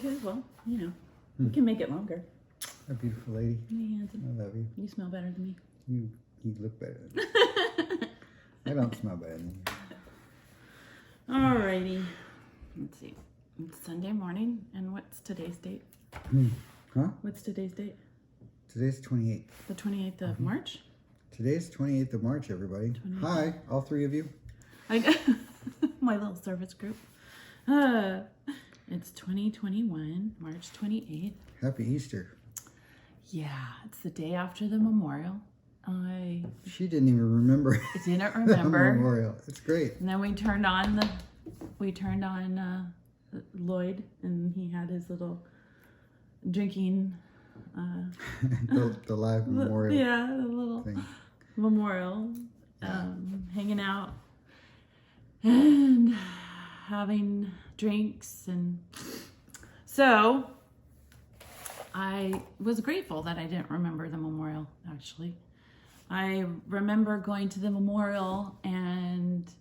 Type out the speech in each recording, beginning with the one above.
because, well, we can make it longer. A beautiful lady. Yeah, I love you. You smell better than me. You look better than me. I don't smell better than you. Alrighty. Let's see. It's Sunday morning, and what's today's date? Huh? What's today's date? Today's 28th. The 28th of March? Today's 28th of March, everybody. 28th. Hi, all three of you. My little service group. It's 2021, March 28th. Happy Easter. Yeah, it's the day after the memorial. She didn't even remember. I didn't remember. The memorial. It's great. And then we turned on Lloyd, and he had his little drinking. the live memorial. The little thing. Memorial, hanging out and having drinks, and so I was grateful that I didn't remember the memorial. Actually, I remember going to the memorial and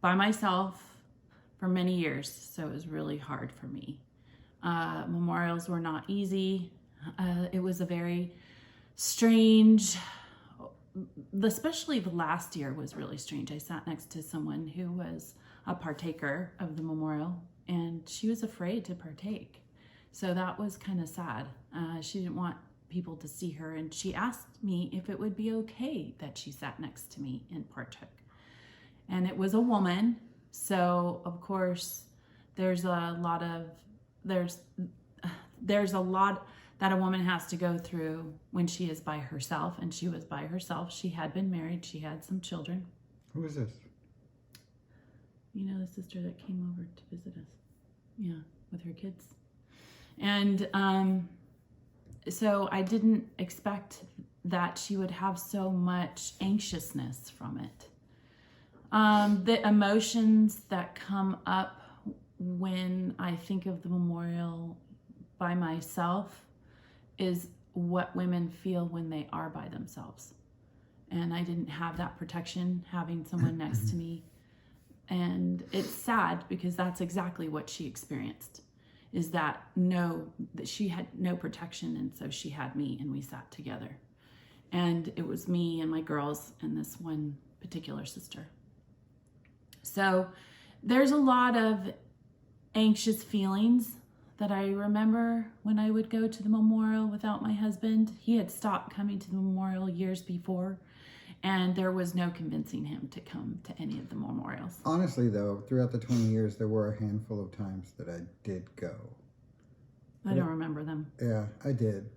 by myself for many years, so it was really hard for me. Memorials were not easy. It was a very strange, especially the last year was really strange. I sat next to someone who was a partaker of the memorial, and she was afraid to partake. So that was kind of sad. She didn't want people to see her, and she asked me if it would be okay that she sat next to me and partook. And it was a woman, so of course there's a lot that a woman has to go through when she is by herself, and she was by herself. She had been married. She had some children. Who is this? The sister that came over to visit us. Yeah, with her kids. And so I didn't expect that she would have so much anxiousness from it. The emotions that come up when I think of the memorial by myself is what women feel when they are by themselves. And I didn't have that protection, having someone next to me. And it's sad because that's exactly what she experienced, is that she had no protection, and so she had me, and we sat together. And it was me and my girls and this one particular sister. So there's a lot of anxious feelings that I remember when I would go to the memorial without my husband. He had stopped coming to the memorial years before, and there was no convincing him to come to any of the memorials. Honestly, though, throughout the 20 years, there were a handful of times that I did go. I don't remember them. Yeah, I did.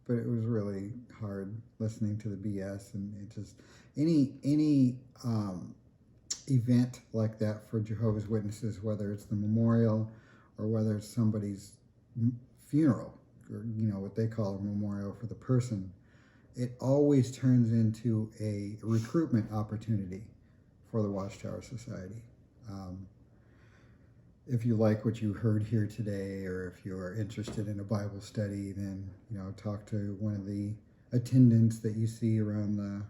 But it was really hard listening to the BS, and it just, any event like that for Jehovah's Witnesses, whether it's the memorial or whether it's somebody's funeral, or what they call a memorial for the person, it always turns into a recruitment opportunity for the Watchtower Society. If you like what you heard here today, or if you are interested in a Bible study, then talk to one of the attendants that you see around the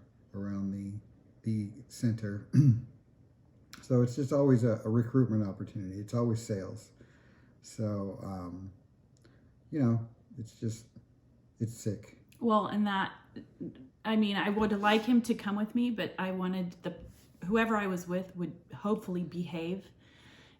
center. So it's just always a recruitment opportunity. It's always sales. So, it's sick. Well, and I would like him to come with me, but I wanted whoever I was with would hopefully behave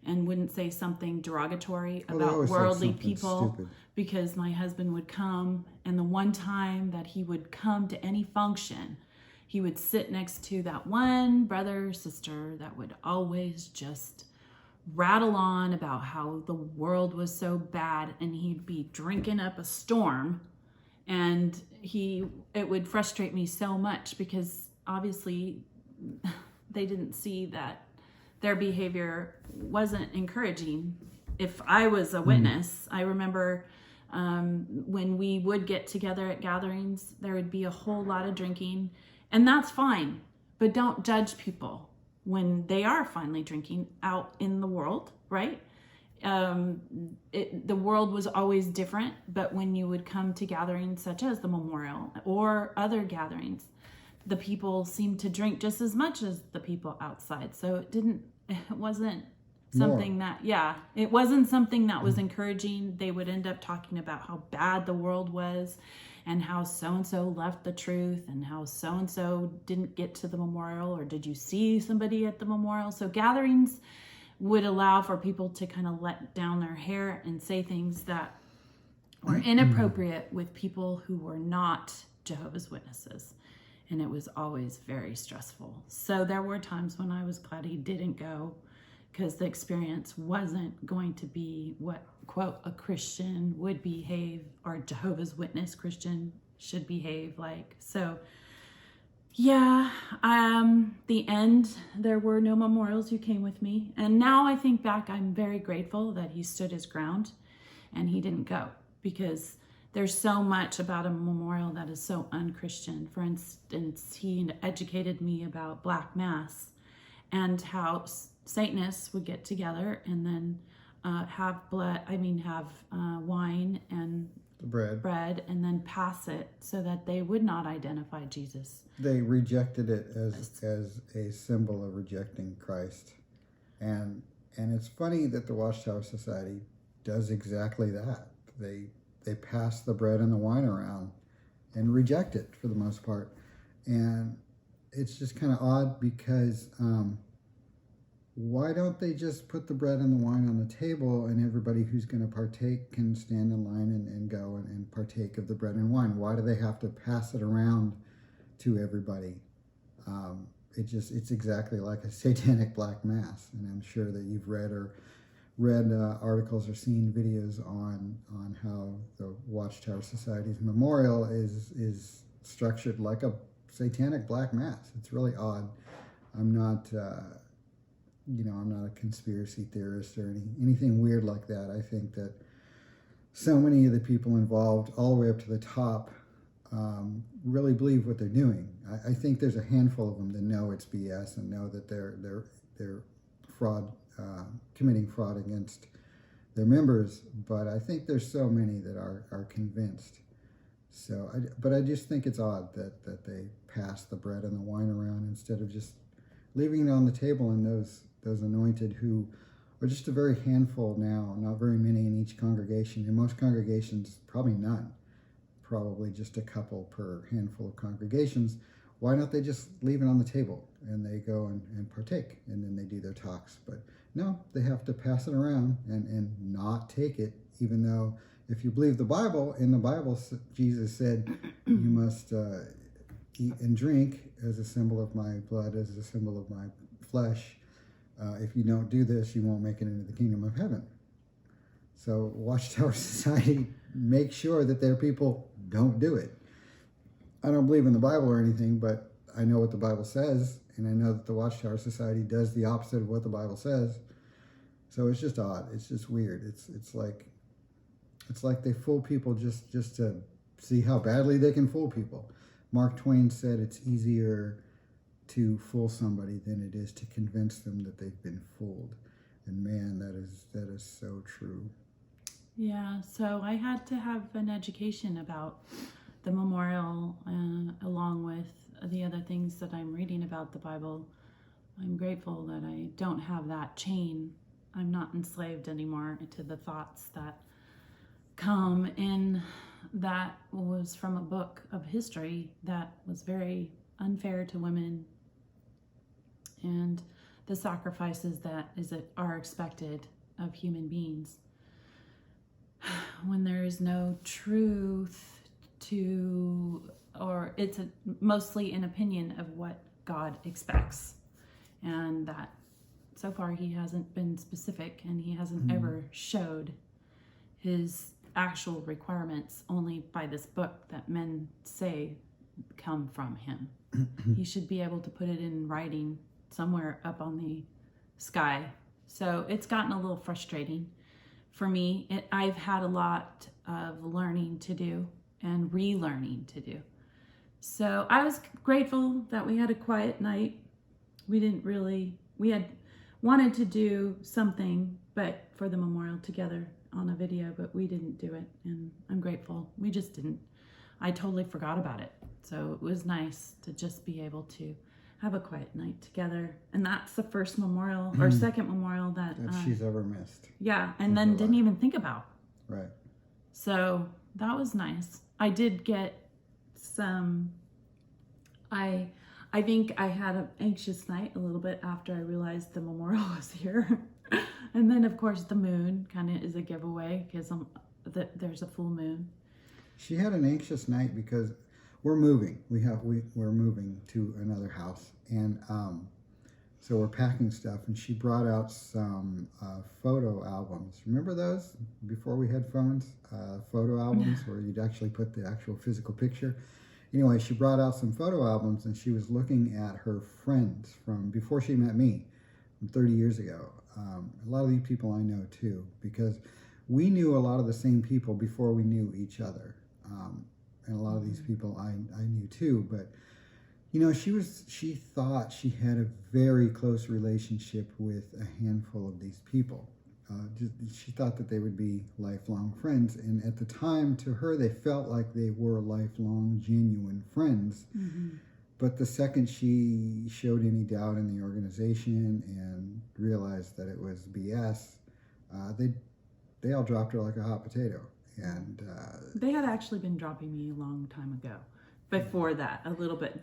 and wouldn't say something derogatory about worldly people, stupid. Because my husband would come, and the one time that he would come to any function, he would sit next to that one brother or sister that would always just rattle on about how the world was so bad, and he'd be drinking up a storm, and it would frustrate me so much because obviously they didn't see that their behavior wasn't encouraging. If I was a witness, I remember when we would get together at gatherings, there would be a whole lot of drinking, and that's fine, but don't judge people when they are finally drinking out in the world, right? The world was always different, but when you would come to gatherings such as the memorial or other gatherings, the people seemed to drink just as much as the people outside. So it wasn't something that, it wasn't something that was encouraging. They would end up talking about how bad the world was and how so-and-so left the truth and how so-and-so didn't get to the memorial, or did you see somebody at the memorial? So gatherings would allow for people to kind of let down their hair and say things that were inappropriate with people who were not Jehovah's Witnesses. And it was always very stressful. So there were times when I was glad he didn't go, because the experience wasn't going to be what, quote, a Christian would behave, or Jehovah's Witness Christian should behave like. So the end, there were no memorials who came with me. And now I think back, I'm very grateful that he stood his ground and he didn't go, because there's so much about a memorial that is so unchristian. For instance, he educated me about Black Mass and how Satanists would get together and then have wine and bread and then pass it so that they would not identify Jesus. They rejected it as a symbol of rejecting Christ. And it's funny that the Watchtower Society does exactly that. They pass the bread and the wine around and reject it for the most part. And it's just kind of odd, because why don't they just put the bread and the wine on the table, and everybody who's going to partake can stand in line and go and partake of the bread and wine? Why do they have to pass it around to everybody? It's exactly like a satanic Black Mass. And I'm sure that you've read articles or seen videos on how the Watchtower Society's memorial is structured like a satanic Black Mass. It's really odd. I'm not I'm not a conspiracy theorist or anything weird like that. I think that so many of the people involved, all the way up to the top, really believe what they're doing. I think there's a handful of them that know it's BS and know that they're fraud, committing fraud against their members. But I think there's so many that are convinced. So, but I just think it's odd that they pass the bread and the wine around instead of just leaving it on the table, and those anointed, who are just a very handful now, not very many in each congregation. In most congregations, probably none, probably just a couple per handful of congregations. Why don't they just leave it on the table and they go and partake, and then they do their talks? But no, they have to pass it around and not take it, even though if you believe the Bible, in the Bible, Jesus said, you must eat and drink as a symbol of my blood, as a symbol of my flesh. If you don't do this, you won't make it into the kingdom of heaven. So Watchtower Society makes sure that their people don't do it. I don't believe in the Bible or anything, but I know what the Bible says, and I know that the Watchtower Society does the opposite of what the Bible says. So it's just odd. It's just weird. It's like they fool people just to see how badly they can fool people. Mark Twain said it's easier to fool somebody than it is to convince them that they've been fooled. And man, that is so true. Yeah, so I had to have an education about the memorial along with the other things that I'm reading about the Bible. I'm grateful that I don't have that chain. I'm not enslaved anymore to the thoughts that come in. That was from a book of history that was very unfair to women, and the sacrifices that are expected of human beings when there is no truth or it's mostly an opinion of what God expects. And that so far he hasn't been specific, and he hasn't ever showed his actual requirements, only by this book that men say come from him. He should be able to put it in writing somewhere up on the sky. So it's gotten a little frustrating for me. I've had a lot of learning to do and relearning to do. So I was grateful that we had a quiet night. We had wanted to do something, but for the memorial together on a video, but we didn't do it, and I'm grateful. We just didn't. I totally forgot about it. So it was nice to just be able to have a quiet night together. And that's the first memorial or second memorial that she's ever missed. Yeah, and then didn't even think about. Right. So that was nice. I did get some, I think I had an anxious night a little bit after I realized the memorial was here. And then of course the moon kind of is a giveaway because there's a full moon. She had an anxious night because we're moving. We're moving to another house, and so we're packing stuff. And she brought out some photo albums. Remember those before we had phones? Photo albums where you'd actually put the actual physical picture. Anyway, she brought out some photo albums, and she was looking at her friends from before she met me, from 30 years ago. A lot of these people I know too, because we knew a lot of the same people before we knew each other. And a lot of these people I knew too, but you know, she thought she had a very close relationship with a handful of these people. She thought that they would be lifelong friends, and at the time, to her, they felt like they were lifelong, genuine friends. Mm-hmm. But the second she showed any doubt in the organization and realized that it was BS, they all dropped her like a hot potato. And they had actually been dropping me a long time ago. Before that, a little bit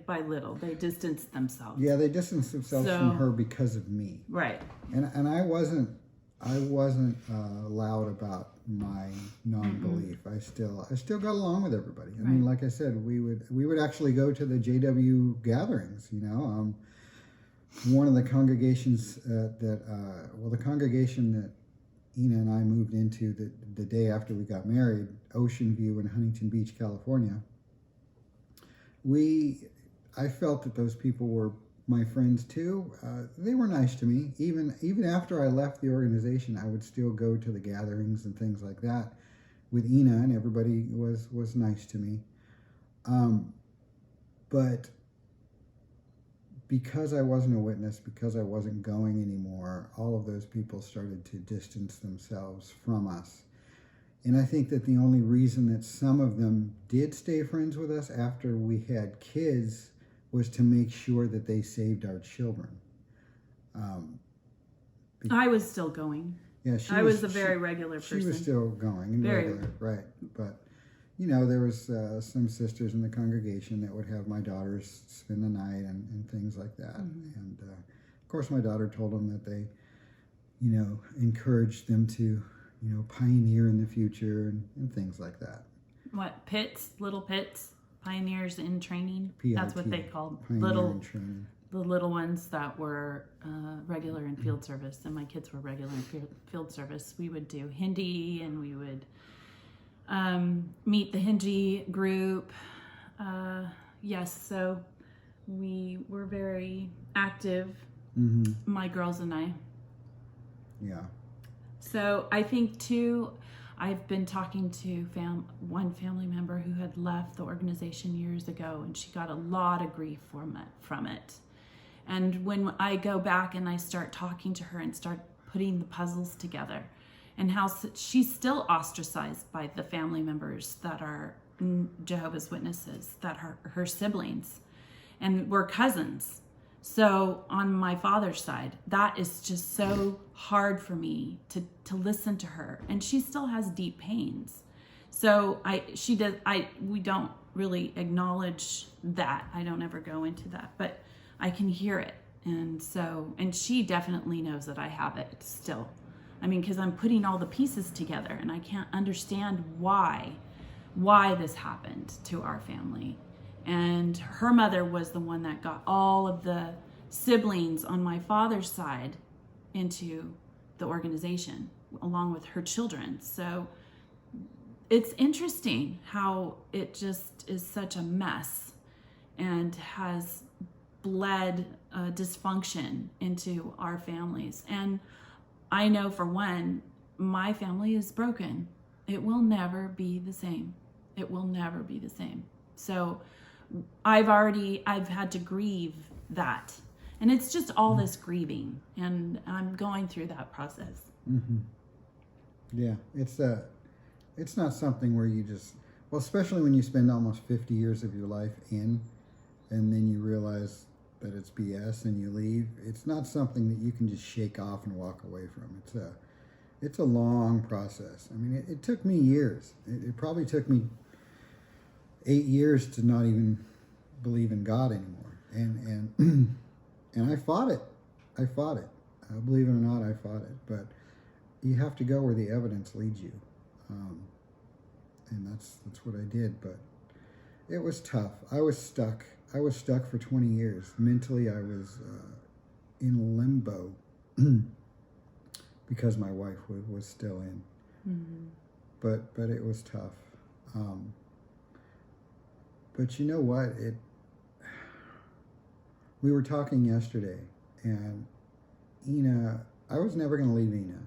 by little, they distanced themselves. Yeah, they distanced themselves from her because of me. Right. And I wasn't loud about my non-belief. Mm-hmm. I still got along with everybody. I mean, like I said, we would actually go to the JW gatherings. You know, one of the congregations the congregation that Ina and I moved into the day after we got married, Ocean View in Huntington Beach, California. I felt that those people were my friends too. They were nice to me. Even after I left the organization, I would still go to the gatherings and things like that with Ina, and everybody was nice to me. But because I wasn't a witness, because I wasn't going anymore, all of those people started to distance themselves from us. And I think that the only reason that some of them did stay friends with us after we had kids was to make sure that they saved our children. I was still going. Yeah, I was a very regular person. She was still going and regular, right. But you know, there was some sisters in the congregation that would have my daughters spend the night and things like that. Mm-hmm. And of course, my daughter told them that they, you know, encouraged them to, you know, pioneer in the future and things like that. What, pits, little pits, pioneers in training? PIT, that's what they called pioneer in training. The little ones that were regular in field service, and my kids were regular in field service. We would do Hindi, and we would meet the Hindi group. Yes, so we were very active, mm-hmm. my girls and I. Yeah. So I think too, I've been talking to one family member who had left the organization years ago, and she got a lot of grief from it. And when I go back and I start talking to her and start putting the puzzles together, and how she's still ostracized by the family members that are Jehovah's Witnesses, that are her siblings, and we're cousins. So on my father's side, that is just so hard for me to listen to her, and she still has deep pains. So we don't really acknowledge that. I don't ever go into that, but I can hear it, and she definitely knows that I have it still. I mean, because I'm putting all the pieces together, and I can't understand why this happened to our family. And her mother was the one that got all of the siblings on my father's side into the organization, along with her children. So it's interesting how it just is such a mess and has bled dysfunction into our families. And I know for one, my family is broken. It will never be the same. It will never be the same. So I've had to grieve that. And it's just all this grieving, and I'm going through that process. Mm-hmm. Yeah, it's not something where you just, well, especially when you spend almost 50 years of your life in and then you realize that it's BS and you leave. It's not something that you can just shake off and walk away from. It's a long process. I mean, it took me years. It probably took me 8 years to not even believe in God anymore. And and I fought it. Believe it or not, I fought it. But you have to go where the evidence leads you. And that's what I did. But it was tough. I was stuck for 20 years. Mentally, I was in limbo because my wife was still in. Mm-hmm. But it was tough. But you know what? We were talking yesterday, and Ina, I was never going to leave Ina,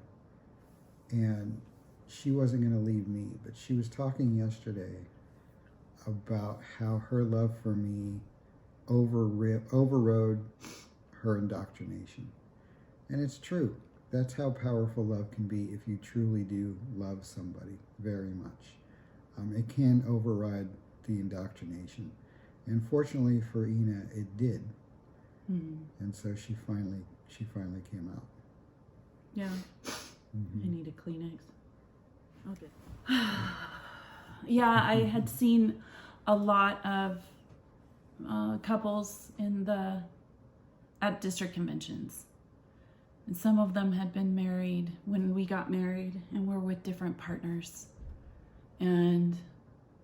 and she wasn't going to leave me. But she was talking yesterday about how her love for me overrode her indoctrination. And it's true. That's how powerful love can be if you truly do love somebody very much. It can override the indoctrination. And fortunately for Ina, it did. Mm-hmm. And so she finally came out. Yeah. Mm-hmm. I need a Kleenex. Okay. Yeah, I had seen a lot of couples at district conventions. And some of them had been married when we got married and were with different partners. And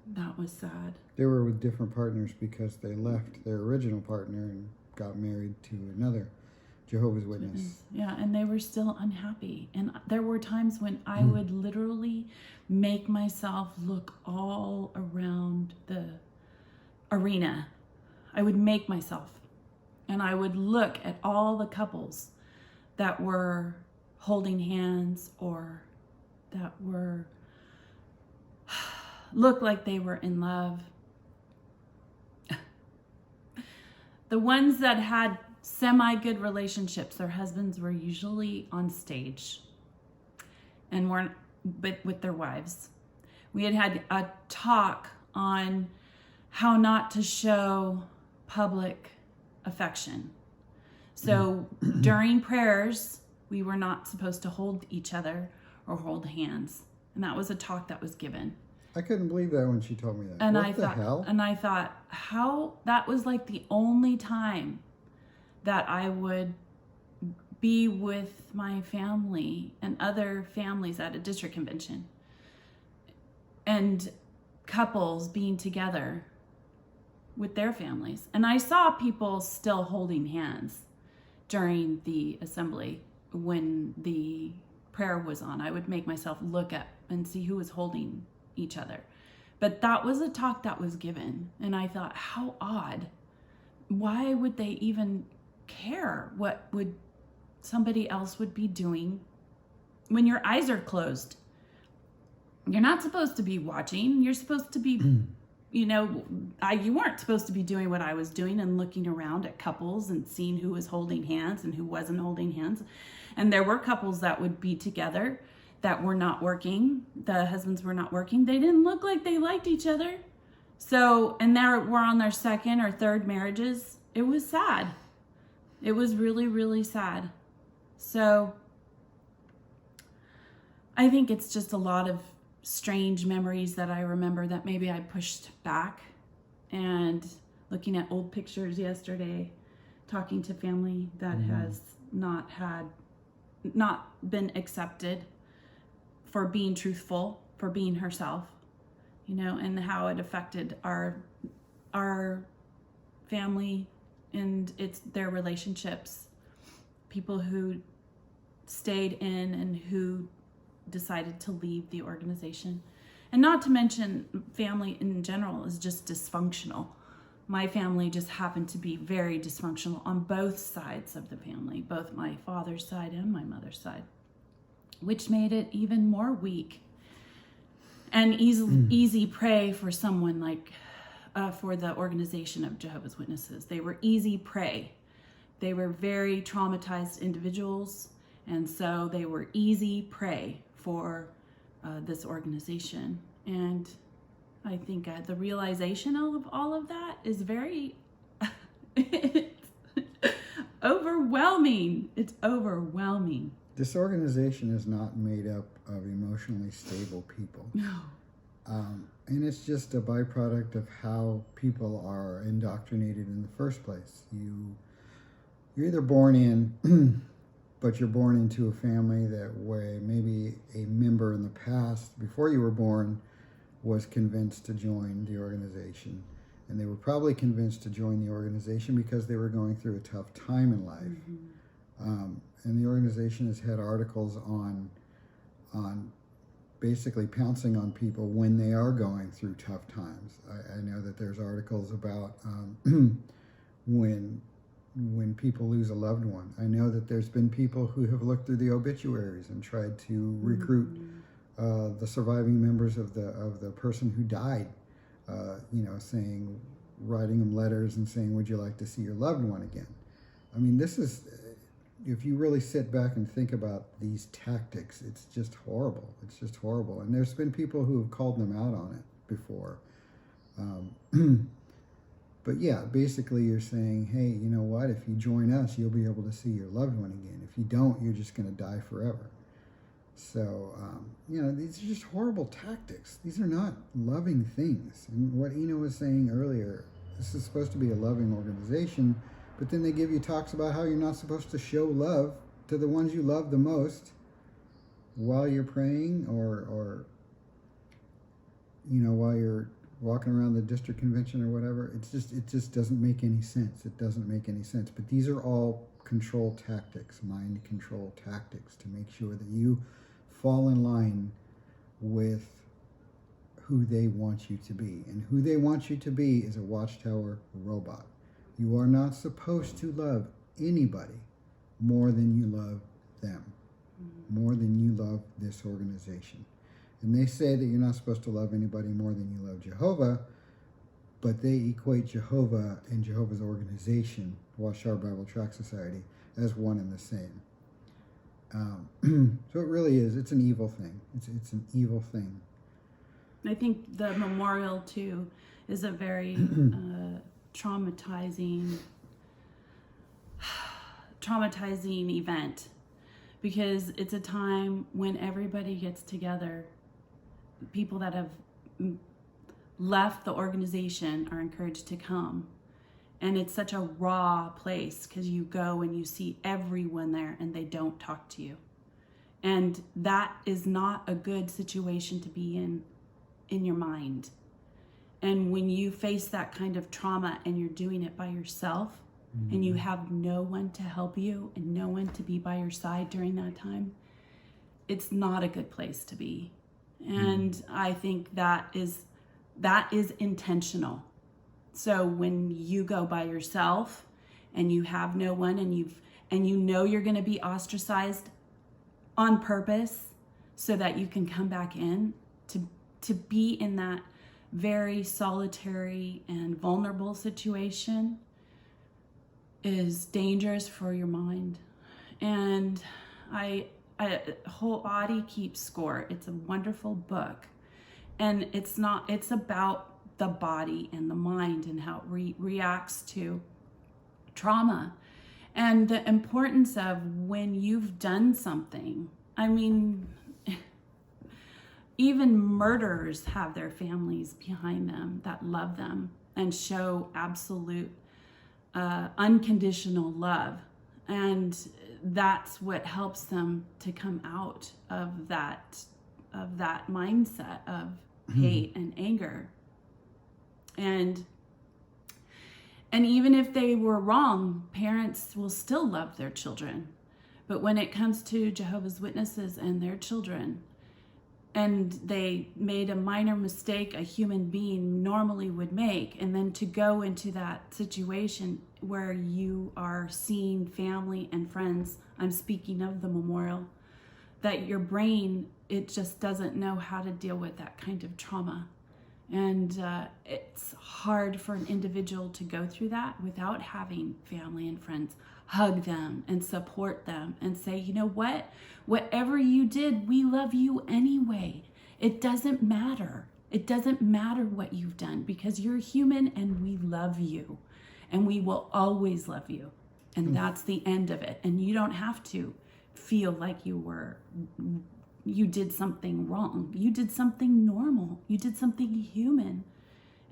that was sad. They were with different partners because they left their original partner and got married to another Jehovah's Witness. Yeah, and they were still unhappy. And there were times when I would literally make myself look all around the arena. I would make myself. And I would look at all the couples that were holding hands or that looked like they were in love. The ones that had semi-good relationships, their husbands were usually on stage and weren't with their wives. We had a talk on how not to show public affection. So during prayers, we were not supposed to hold each other or hold hands. And that was a talk that was given. I couldn't believe that when she told me that. And what the hell? And I thought, how, that was like the only time that I would be with my family and other families at a district convention. And couples being together with their families. And I saw people still holding hands during the assembly when the prayer was on. I would make myself look up and see who was holding each other. But that was a talk that was given. And I thought, how odd. Why would they even care what would somebody else would be doing when your eyes are closed? You're not supposed to be watching. You're supposed to be, you weren't supposed to be doing what I was doing and looking around at couples and seeing who was holding hands and who wasn't holding hands. And there were couples that would be together that were not working. The husbands were not working. They didn't look like they liked each other. So, and they were on their second or third marriages. It was sad. It was really, really sad. So I think it's just a lot of strange memories that I remember that maybe I pushed back. And looking at old pictures yesterday, talking to family that has not been accepted for being truthful, for being herself, and how it affected our family and their relationships, people who stayed in and who decided to leave the organization. And not to mention family in general is just dysfunctional. My family just happened to be very dysfunctional on both sides of the family, both my father's side and my mother's side, which made it even more weak and easy prey for someone like for the organization of Jehovah's Witnesses. They were easy prey. They were very traumatized individuals, and so they were easy prey for this organization. And I think the realization of all of that is very It's overwhelming. It's overwhelming. This organization is not made up of emotionally stable people. No. And it's just a byproduct of how people are indoctrinated in the first place. You're either born in, but you're born into a family that way maybe a member in the past, before you were born, was convinced to join the organization. And they were probably convinced to join the organization because they were going through a tough time in life. Mm-hmm. And the organization has had articles on basically pouncing on people when they are going through tough times. I know that there's articles about when people lose a loved one. I know that there's been people who have looked through the obituaries and tried to recruit the surviving members of the person who died, writing them letters and saying, would you like to see your loved one again? I mean, this is, if you really sit back and think about these tactics, it's just horrible. It's just horrible. And there's been people who have called them out on it before. But yeah, basically you're saying, hey, you know what? If you join us, you'll be able to see your loved one again. If you don't, you're just going to die forever. So, these are just horrible tactics. These are not loving things. And what Eno was saying earlier, this is supposed to be a loving organization, but then they give you talks about how you're not supposed to show love to the ones you love the most while you're praying or while you're walking around the district convention or whatever. It just doesn't make any sense. It doesn't make any sense. But these are all control tactics, mind control tactics, to make sure that you fall in line with who they want you to be. And who they want you to be is a Watchtower robot. You are not supposed to love anybody more than you love them, more than you love this organization. And they say that you're not supposed to love anybody more than you love Jehovah, but they equate Jehovah and Jehovah's organization, Watchtower Bible Tract Society, as one and the same. So it really is. It's an evil thing. It's an evil thing. I think the memorial, too, is a very traumatizing event, because it's a time when everybody gets together. People that have left the organization are encouraged to come. And it's such a raw place, because you go and you see everyone there and they don't talk to you. And that is not a good situation to be in your mind. And when you face that kind of trauma and you're doing it by yourself, and you have no one to help you and no one to be by your side during that time, it's not a good place to be. And I think that is intentional. So when you go by yourself and you have no one, and you know you're going to be ostracized on purpose so that you can come back in, to be in that very solitary and vulnerable situation is dangerous for your mind. And Whole Body Keeps Score. It's a wonderful book. And it's about the body and the mind and how it reacts to trauma. And the importance of when you've done something. I mean, even murderers have their families behind them that love them and show absolute unconditional love. And that's what helps them to come out of that mindset of hate and anger. And even if they were wrong, parents will still love their children. But when it comes to Jehovah's Witnesses and their children, and they made a minor mistake a human being normally would make, and then to go into that situation where you are seeing family and friends, I'm speaking of the memorial, that your brain, it just doesn't know how to deal with that kind of trauma. And it's hard for an individual to go through that without having family and friends hug them and support them and say, you know what? Whatever you did, we love you anyway. It doesn't matter. It doesn't matter what you've done, because you're human and we love you. and we will always love you. And that's the end of it. And you don't have to feel like you did something wrong. You did something normal. You did something human.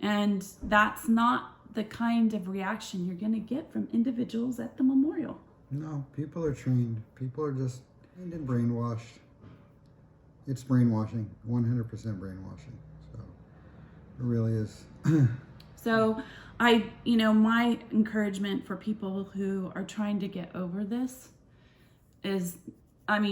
And that's not the kind of reaction you're going to get from individuals at the memorial. No, people are trained. People are just trained and brainwashed. It's brainwashing, 100% brainwashing. So it really is. So my encouragement for people who are trying to get over this is,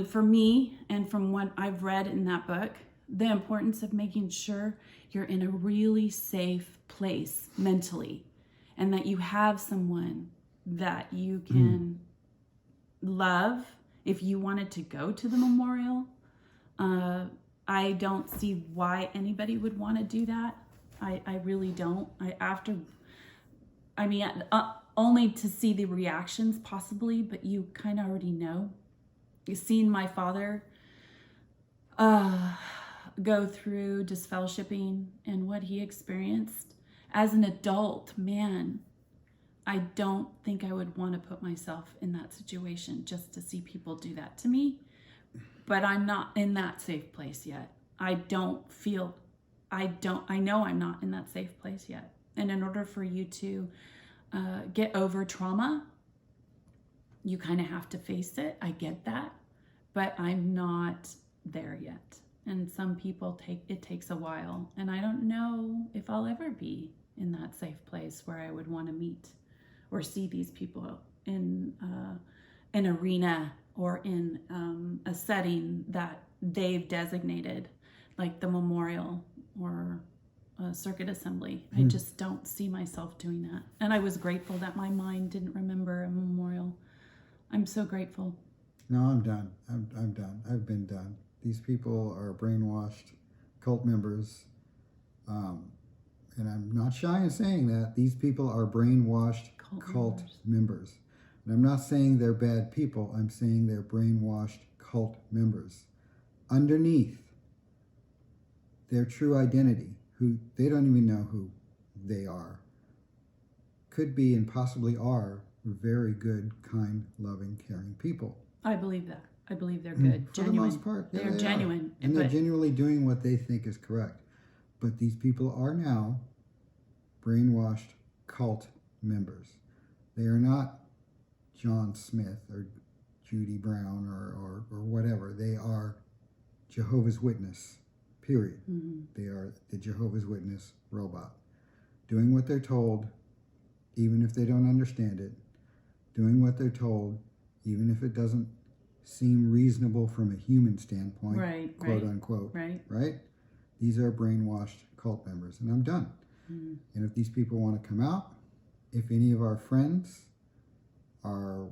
for me and from what I've read in that book, the importance of making sure you're in a really safe place mentally, and that you have someone that you can love. If you wanted to go to the memorial, I don't see why anybody would want to do that. I really don't. Only to see the reactions possibly, but you kind of already know. You've seen my father go through disfellowshipping and what he experienced as an adult man. I don't think I would want to put myself in that situation just to see people do that to me. But I'm not in that safe place yet. I know I'm not in that safe place yet. And in order for you to get over trauma, you kind of have to face it. I get that, but I'm not there yet. And some people it takes a while, and I don't know if I'll ever be in that safe place where I would want to meet or see these people in an arena or in a setting that they've designated, like the memorial or a circuit assembly. I just don't see myself doing that. And I was grateful that my mind didn't remember a memorial. I'm so grateful. No, I'm done. I'm done. I've been done. These people are brainwashed cult members. And I'm not shy in saying that. These people are brainwashed cult members. And I'm not saying they're bad people. I'm saying they're brainwashed cult members. Underneath their true identity, who they don't even know who they are, could be and possibly are very good, kind, loving, caring people. I believe that. I believe they're good, For genuine. the most part, yeah, they're genuine. And they're genuinely doing what they think is correct. But these people are now brainwashed cult members. They are not John Smith or Judy Brown or whatever. They are Jehovah's Witness, period. Mm-hmm. They are the Jehovah's Witness robot. Doing what they're told, even if they don't understand it. Doing what they're told, even if it doesn't seem reasonable from a human standpoint, quote unquote. Right? These are brainwashed cult members, and I'm done. Mm-hmm. And if these people want to come out, if any of our friends are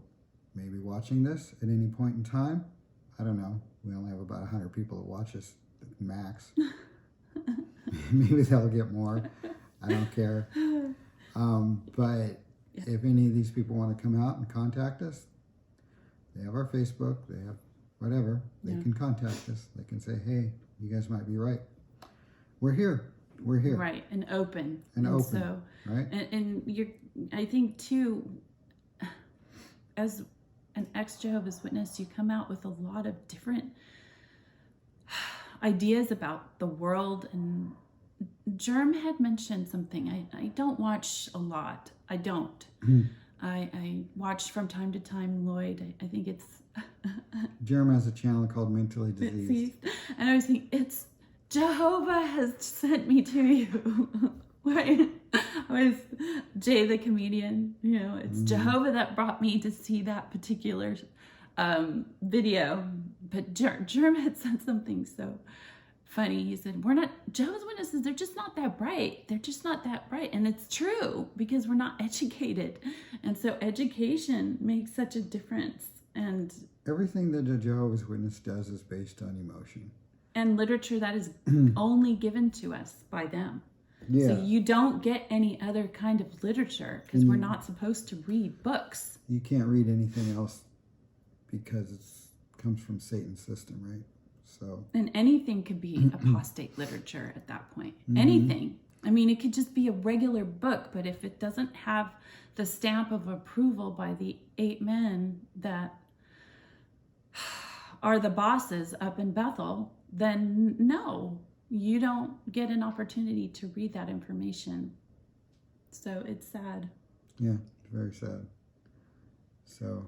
maybe watching this at any point in time, I don't know. We only have about 100 people that watch us max. Maybe they'll get more. I don't care. But if any of these people want to come out and contact us, they have our Facebook, they have whatever. They can contact us. They can say, hey, you guys might be right. We're here. We're here. Right, and open. And open, so, right? And you're, I think, too, as an ex-Jehovah's Witness, you come out with a lot of different ideas about the world. And Germ had mentioned something. I don't watch a lot. I don't. I watch from time to time Lloyd. I think it's... Germ has a channel called Mentally Diseased. And I was thinking, it's Jehovah has sent me to you. I was Jay the comedian. You know, it's Jehovah that brought me to see that particular video. But Germ had said something so funny. He said, we're not, Jehovah's Witnesses, they're just not that bright. They're just not that bright. And it's true, because we're not educated. And so education makes such a difference. And everything that a Jehovah's Witness does is based on emotion. And literature that is only given to us by them. Yeah. So you don't get any other kind of literature, because we're not supposed to read books. You can't read anything else because it comes from Satan's system, right? So. And anything could be apostate literature at that point. Anything. I mean, it could just be a regular book, but if it doesn't have the stamp of approval by the 8 men that are the bosses up in Bethel, then no, you don't get an opportunity to read that information. So it's sad. Yeah, very sad. So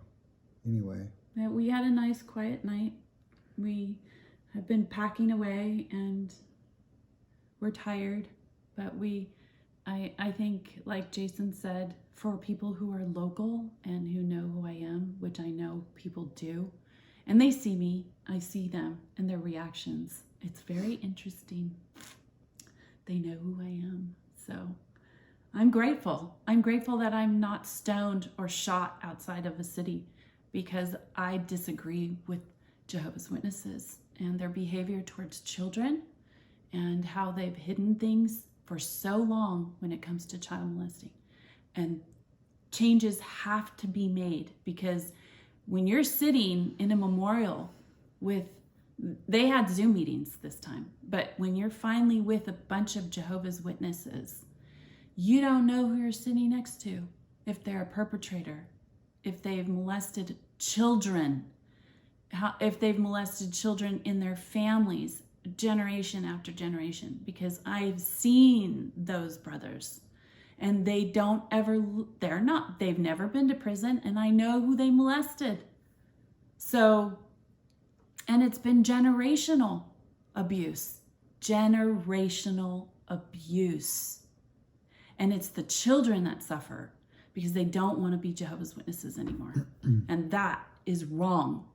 anyway. We had a nice quiet night. We have been packing away and we're tired, but I think, like Jason said, for people who are local and who know who I am, which I know people do, and they see me, I see them and their reactions. It's very interesting. They know who I am. So I'm grateful. I'm grateful that I'm not stoned or shot outside of a city because I disagree with Jehovah's Witnesses and their behavior towards children and how they've hidden things for so long when it comes to child molesting. And changes have to be made, because when you're sitting in a memorial with, they had Zoom meetings this time, but when you're finally with a bunch of Jehovah's Witnesses, you don't know who you're sitting next to, if they're a perpetrator, if they've molested children, if they've molested children in their families, generation after generation, because I've seen those brothers and they've never been to prison, and I know who they molested. So, and it's been generational abuse. And it's the children that suffer because they don't want to be Jehovah's Witnesses anymore. And that is wrong.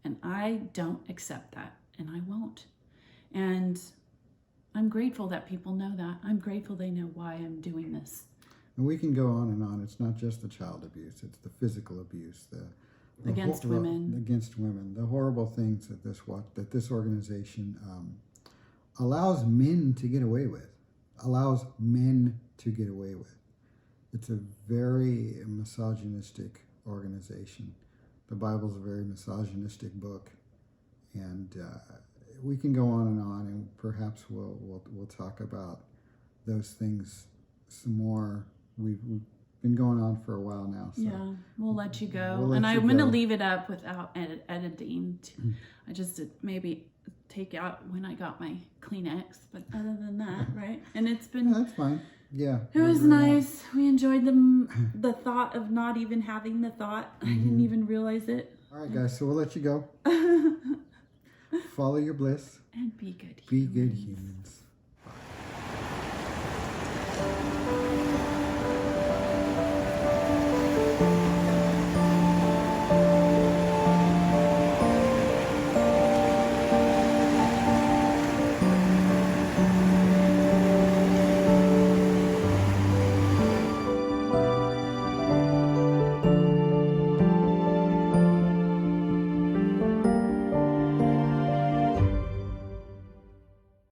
And I don't accept that, and I won't. And I'm grateful that people know that. I'm grateful they know why I'm doing this. And we can go on and on. It's not just the child abuse, it's the physical abuse, against women. Against women. The horrible things that this organization allows men to get away with. It's a very misogynistic organization. The Bible's a very misogynistic book, and we can go on, and perhaps we'll talk about those things some more. We've been going on for a while now. So yeah, we'll let you go. I'm going to leave it up without editing. I just did maybe take out when I got my Kleenex, but other than that, right? And it's been... That's fine. Yeah. It was nice. We enjoyed the thought of not even having the thought. I didn't even realize it. All right, guys, so we'll let you go. Follow your bliss. And be good humans. Be good humans.